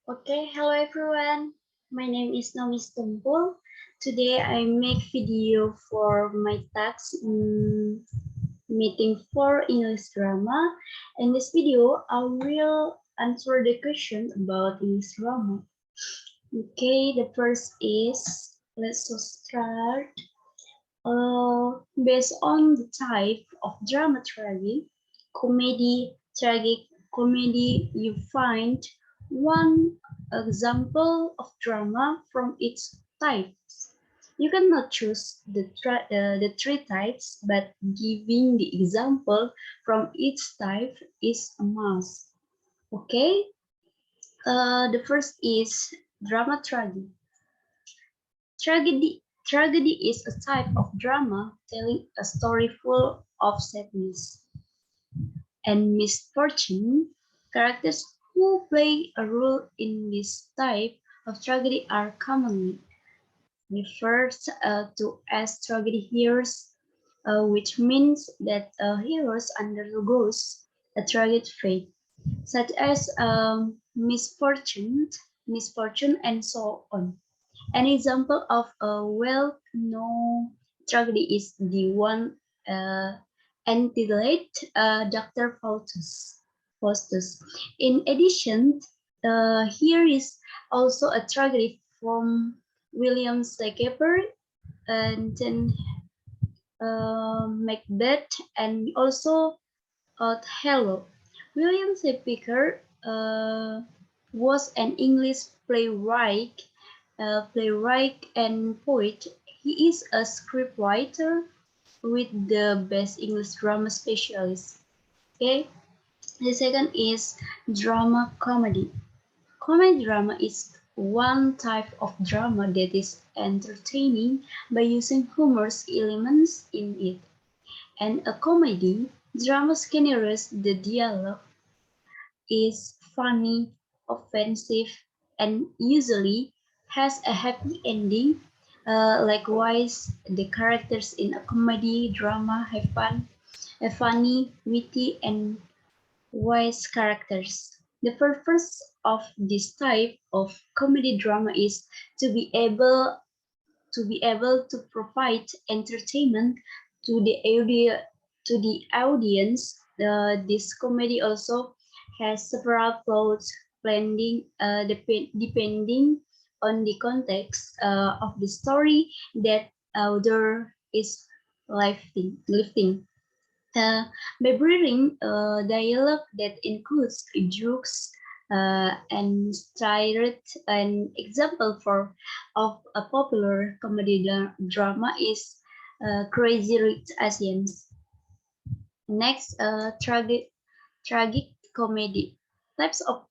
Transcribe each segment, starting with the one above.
Okay, hello everyone. My name is Naomi Sitompul. Today I make video for my tax meeting for English drama. In this video, I will answer the question about English drama. Okay, the first is let's start. Based on the type of drama tragic comedy, you find one example of drama from its types. You cannot choose the three types, but giving the example from each type is a must. Okay, the first is drama tragedy. Tragedy is a type of drama telling a story full of sadness and misfortune. Characters who play a role in this type of tragedy are commonly referred to as tragedy heroes, which means that heroes undergoes a tragic fate, such as misfortune, and so on. An example of a well-known tragedy is the one entitled Dr. Faustus. In addition, here is also a tragedy from William Shakespeare and then Macbeth and also Othello. William Shakespeare was an English playwright and poet. He is a scriptwriter with the best English drama specialist. Okay, the second is drama comedy. Comedy drama is one type of drama that is entertaining by using humorous elements in it. And a comedy drama scenarios the dialogue is funny, offensive, and usually has a happy ending. Likewise, the characters in a comedy drama have funny, witty, and wise characters. The purpose of this type of comedy drama is to be able to provide entertainment to the audience. This comedy also has several plots blending depending on the context of the story that author is lifting. Uh, by bringing dialogue that includes jokes and tirade. An example of a popular comedy drama is Crazy Rich Asians. Next, tragic comedy. Types of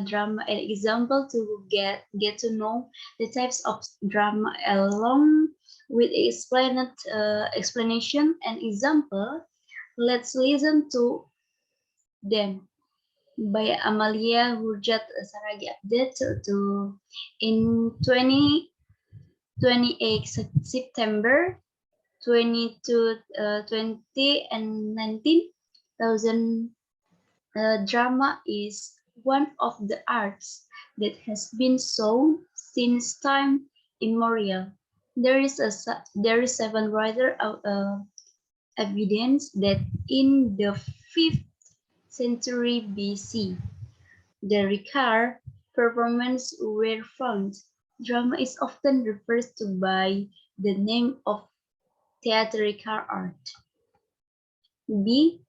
drama. An example to get to know the types of drama along with explanation and example. Let's listen to them by Amalia Hurjat Saragi update to in 28 September 22 20 and 19,000 drama is one of the arts that has been shown since time immemorial. There is seven writer evidence that in the 5th century BC, the Ricard performances were found. Drama is often referred to by the name of theatrical art. B.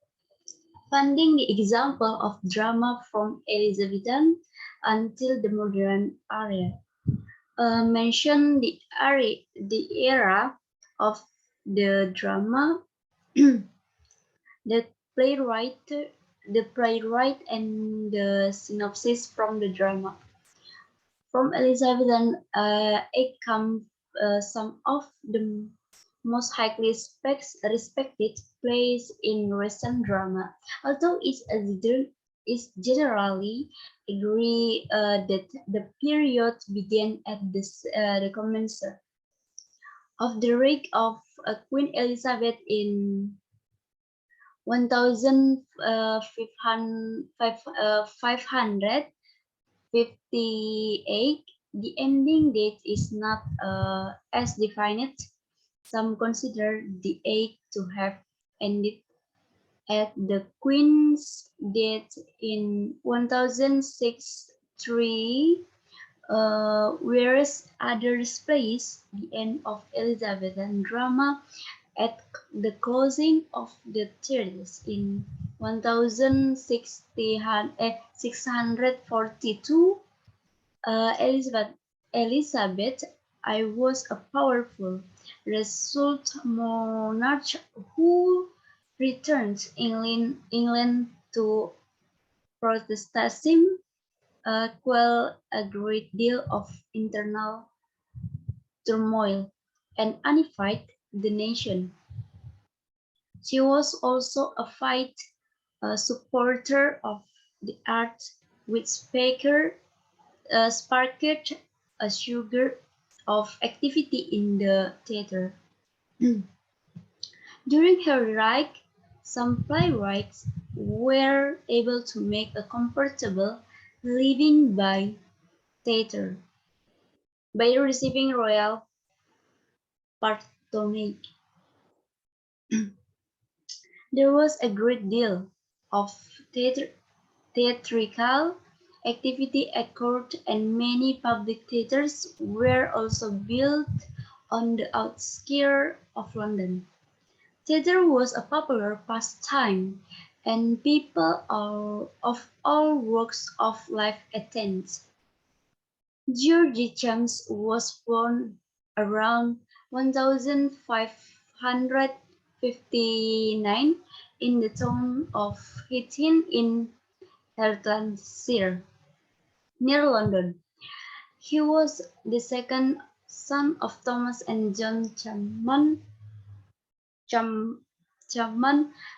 Funding the example of drama from Elizabethan until the modern era. Mention the era of the drama, the playwright, and the synopsis from the drama. From Elizabethan, it comes some of the most highly respected plays in Western drama, although it's generally agree that the period began at the commencement of the reign of Queen Elizabeth in 1500 58. The ending date is not as defined. Some consider the age to have ended at the Queen's death in 1063, whereas others place the end of Elizabethan drama at the closing of the theatres in 1642. Elizabeth I was a powerful, resolute monarch who returned England to Protestantism, quell a great deal of internal turmoil, and unified the nation. She was also a fight supporter of the arts, which sparked a surge of activity in the theatre. During her reign, some playwrights were able to make a comfortable living by theatre by receiving royal patronage. There was a great deal of theatrical activity at court, and many public theatres were also built on the outskirts of London. Theatre was a popular pastime, and people of all walks of life attended. George James was born around 1559 in the town of Hitchin in Hertfordshire, near London. He was the second son of Thomas and John Chapman.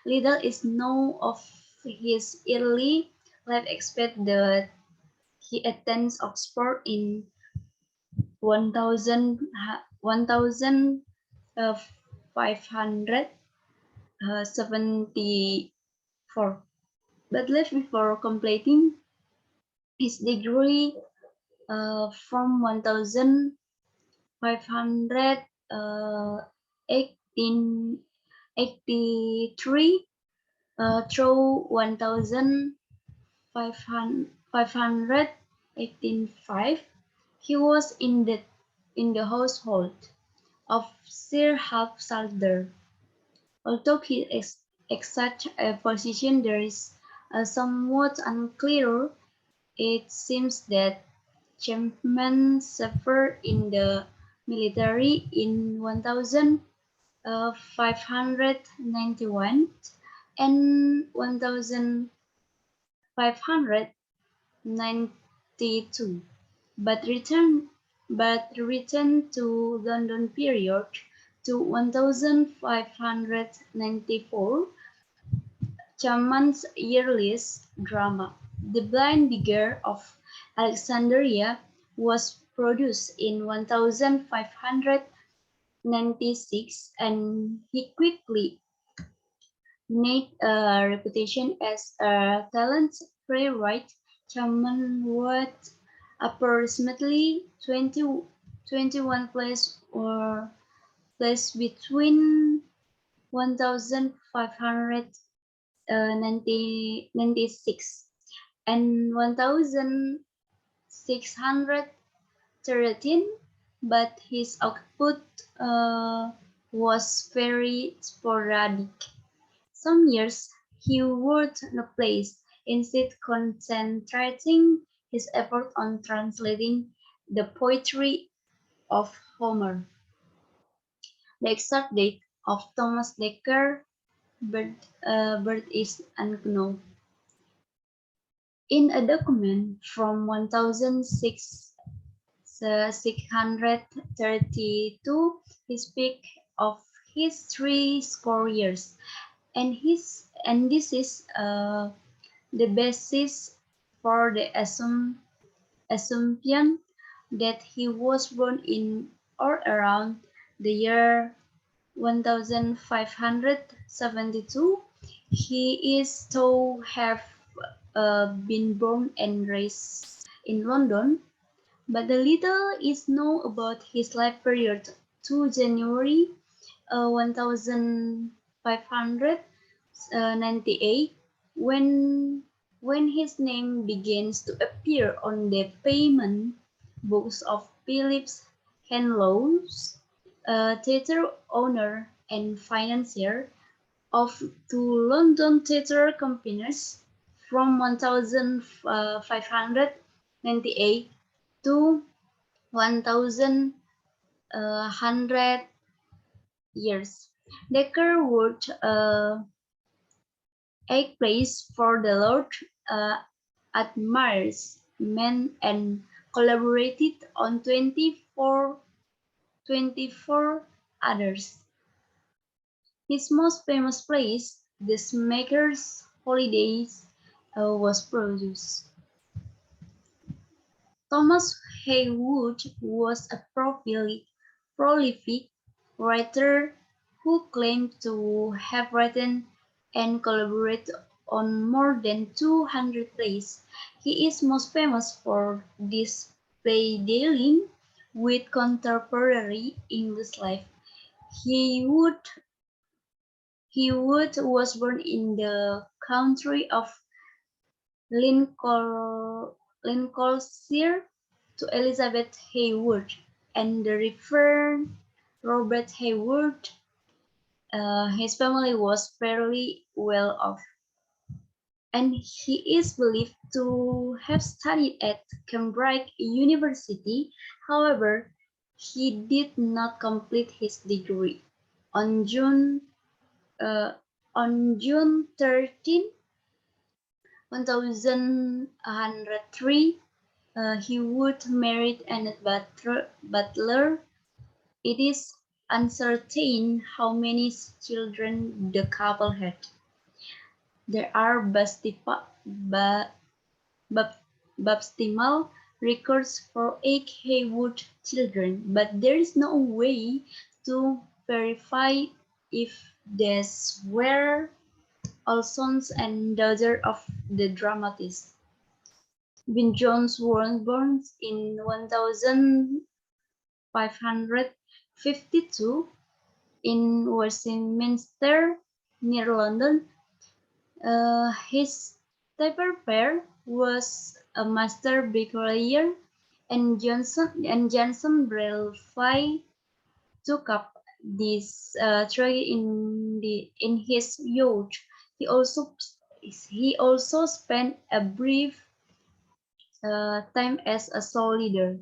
Little is known of his early life except that he attends Oxford in 1574, but left before completing his degree from 1583 through 1585. He was in the household of Sir Halfsalder. Although his exact position there is somewhat unclear, it seems that Chapman served in the military in 1591 and 1592, but returned to London period to 1594. Chapman's earliest drama, The Blind Beggar of Alexandria, was produced in 1596, and he quickly made a reputation as a talented playwright. Chapman wrote approximately 21 plays or plays between 1596 and 1613, but his output was very sporadic. Some years he wrote no plays, instead concentrating his effort on translating the poetry of Homer. The exact date of Thomas Decker's birth is unknown. In a document from 1632, he speaks of his 30 years, and this is the basis for the assumption that he was born in or around the year 1572. He is to have been born and raised in London, but the little is known about his life period to January 1598, when his name begins to appear on the payment books of Philip's Henlows, a theatre owner and financier of two London theatre companies from 1598 to 1100 years. Decker worked a place for the Lord admires men and collaborated on 24 others. His most famous place, The Smaker's Holidays, was produced. Thomas Heywood was a prolific writer who claimed to have written and collaborated on more than 200 plays. He is most famous for this play dealing with contemporary English life. Heywood, Heywood was born in the county of Lincolnshire to Elizabeth Heywood and the Reverend Robert Heywood. His family was fairly well off, and he is believed to have studied at Cambridge University. However, he did not complete his degree. On June uh, on June 13, 1103, he would marry Annette Butler. It is uncertain how many children the couple had. There are baptismal records for 8 Heywood children, but there is no way to verify if these were all sons and daughters of the dramatist. Ben Jones was born in 1552 in Westminster, near London. His stepfather was a master bricklayer, and Johnson Braille took up this trade in his youth. He also he also spent a brief time as a soldier,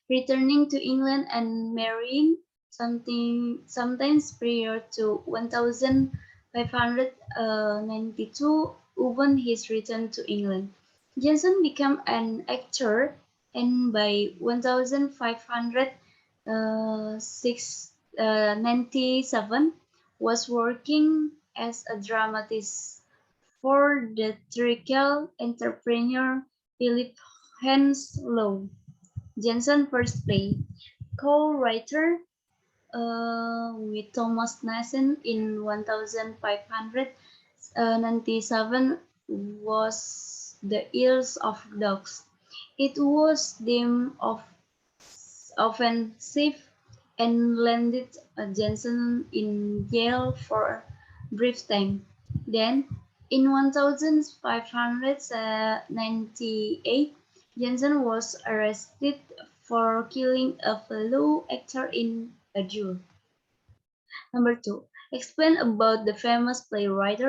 returning to England and marrying sometimes prior to 1592 upon his return to England. Jensen became an actor and by 1597 was working as a dramatist for the theatrical entrepreneur Philip Henslowe. Jensen first play, co-writer with Thomas Nasson in 1597 was The Isles of Dogs. It was deemed offensive and landed Jensen in jail for a brief time. Then, in 1598, Jensen was arrested for killing a fellow actor in a duel. Number 2. Explain about the famous playwright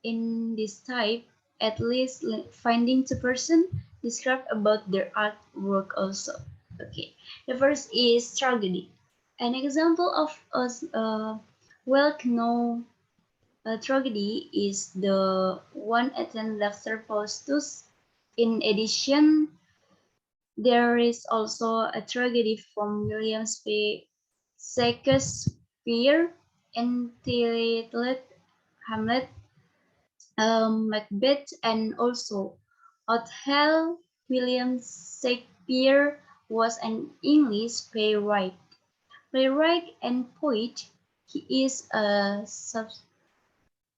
in this type, at least finding two persons describe about their artwork also. Okay. The first is tragedy. An example of a well-known tragedy is the one Athens Laughter Faustus. In addition, there is also a tragedy from William Shakespeare entitled Hamlet, Macbeth, and also Othello. William Shakespeare was an English playwright and poet. He is a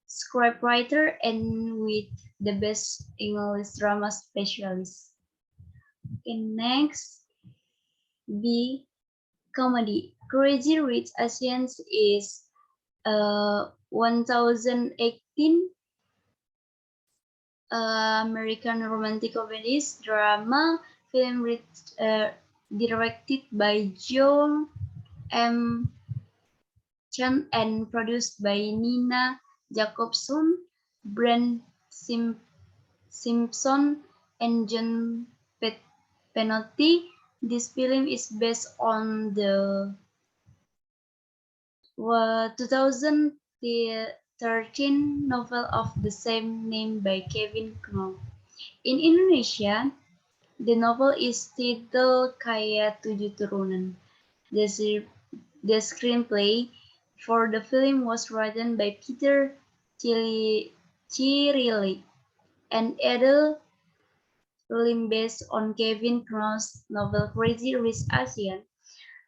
scriptwriter, and with the best English drama specialist. Okay, next, B. Comedy. Crazy Rich Asians is a 2018 American romantic comedies drama film directed by Joe M. Chan and produced by Nina Jacobson, Brent Simpson, and John Penotti. This film is based on the 2013 novel of the same name by Kevin Kno. In Indonesia, the novel is titled Kaya Tujuh Turunan. The screenplay for the film was written by Peter Cirilli and Edel Lim based on Kevin Kno's novel Crazy Rich Asian.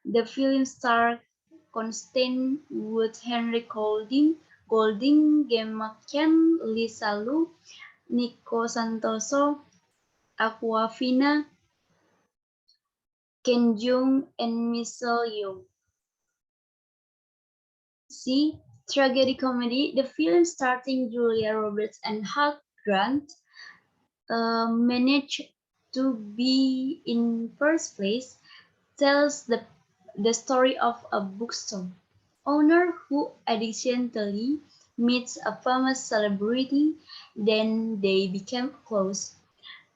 The film starred Constance Wood, Henry Golding, Gemma Chan, Lisa Lu, Nico Santoso, Aquafina, Ken Jeong, and Michelle Yeoh. C. Tragedy comedy. The film starring Julia Roberts and Hugh Grant managed to be in first place tells the story of a bookstore owner who accidentally meets a famous celebrity, then they become close.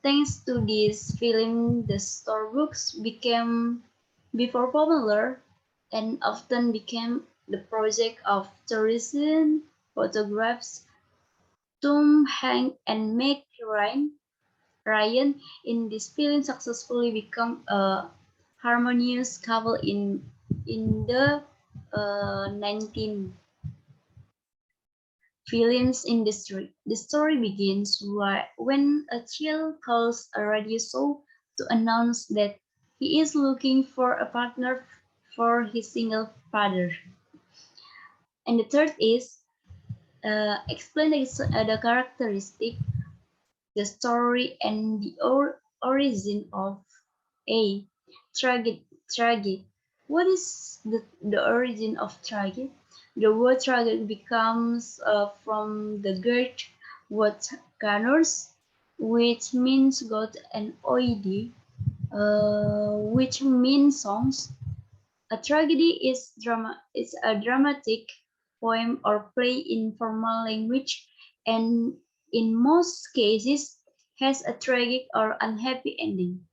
Thanks to this film, the storybooks became before popular and often became the project of tourism photographs. Tom Hanks and Meg Ryan in this film successfully become a harmonious couple in the 19 films industry. The story begins when a child calls a radio show to announce that he is looking for a partner for his single father. And the third is explain the characteristic, the story, and the origin of a tragic. Tragic. What is the origin of tragic? The word tragic becomes from the Greek word ganos, which means God, and oidi, which means songs. A tragedy is a dramatic poem or play in formal language, and in most cases has a tragic or unhappy ending.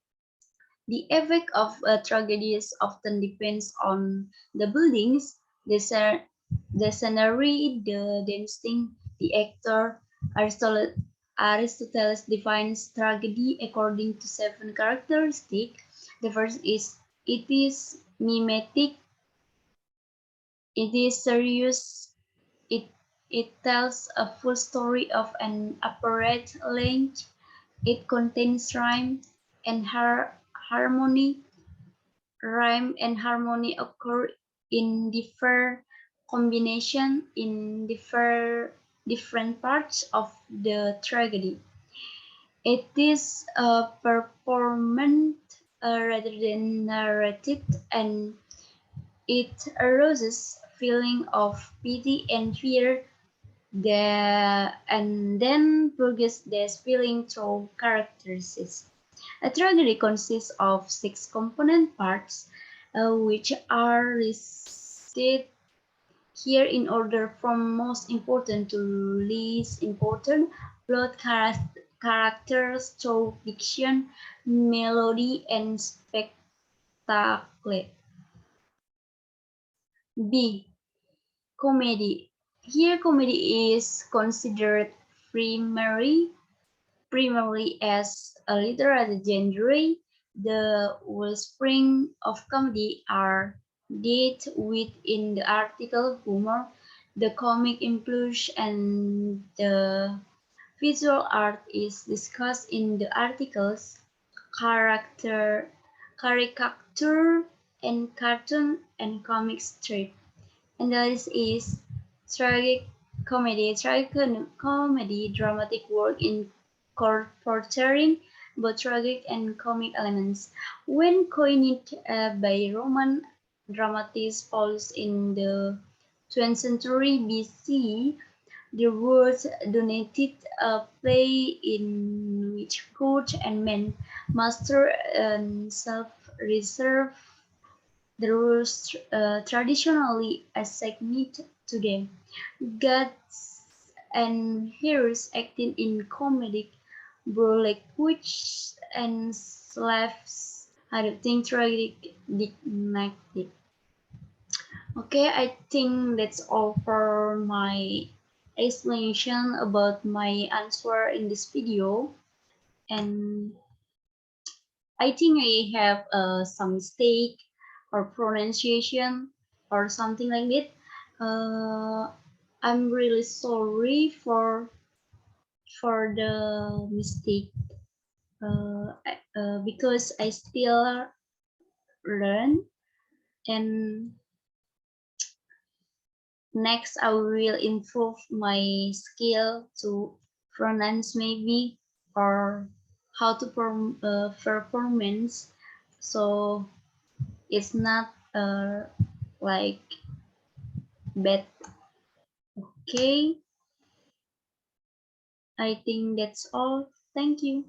The effect of tragedies often depends on the buildings, the scenery, the dancing, the actor. Aristotle defines tragedy according to seven characteristics. The first is it is mimetic, it is serious, it, it tells a full story of an apparent length, it contains rhyme and harmony. Rhyme and harmony occur in different parts of the tragedy. It is a performance rather than narrated, and it arouses feeling of pity and fear and then purges this feeling through characteristics. A tragedy consists of six component parts, which are listed here in order from most important to least important: plot, characters, story, diction, melody, and spectacle. B. Comedy. Here, comedy is considered primary primarily as a literary genre. The wellspring of comedy are dealt with in the article humor, the comic impulse, and the visual art is discussed in the articles character, caricature, and cartoon and comic strip. And the list is tragic comedy, comedy, dramatic work incorporating both tragic and comic elements. When coined by Roman dramatists Paulus in the 20th century BC, the words donated a play in which court and men, master and self-reserve the rules traditionally assigned to them. Gods and heroes acting in comedic burlesque and slaves adopting tragic didactic. Okay, I think that's all for my explanation about my answer in this video. And I think I have some mistake or pronunciation or something like that. I'm really sorry for the mistake because I still learn, and next I will improve my skill to pronounce maybe or how to performance, so it's not like bad. Okay, I think that's all. Thank you.